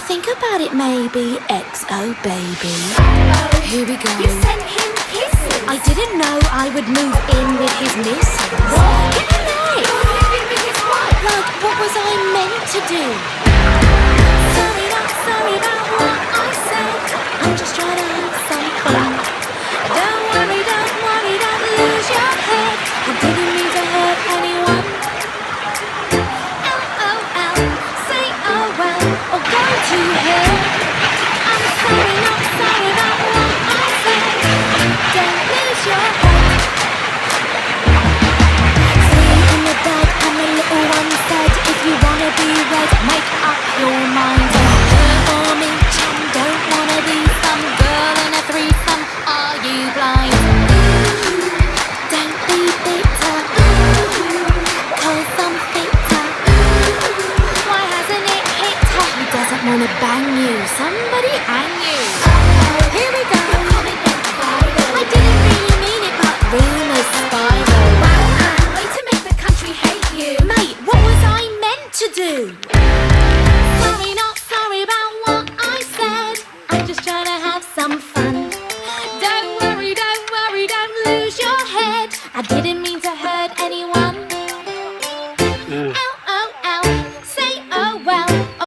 think about it, maybe. XO, baby. Here we go. You sent him kisses. I didn't know I would move in with his missus. What? Get the name. You're living with his wife. Like, what was I meant to do? Sorry, not sorry about what I said. I'm just trying to have some fun. Don't worry, don't lose your head. I didn't mean to hurt anyone. LOL, say oh well, or go to hell. I'm sorry, not sorry about what I said. Don't lose your head. Three in the bed and the little one said, if you wanna be red, make up your mind. For me, chum, don't wanna be some girl in a threesome. Are you blind? Don't be bitter, 'cause I'm fitter. Why hasn't it hit her? He doesn't wanna bang you. Somebody hang you. Here we go. I didn't really mean it, but rumors spiral. Way to make the country hate you. Mate, what was I meant to do? Sorry, not sorry about what I said. I'm just trying to have some fun. Don't worry, don't lose your head. I didn't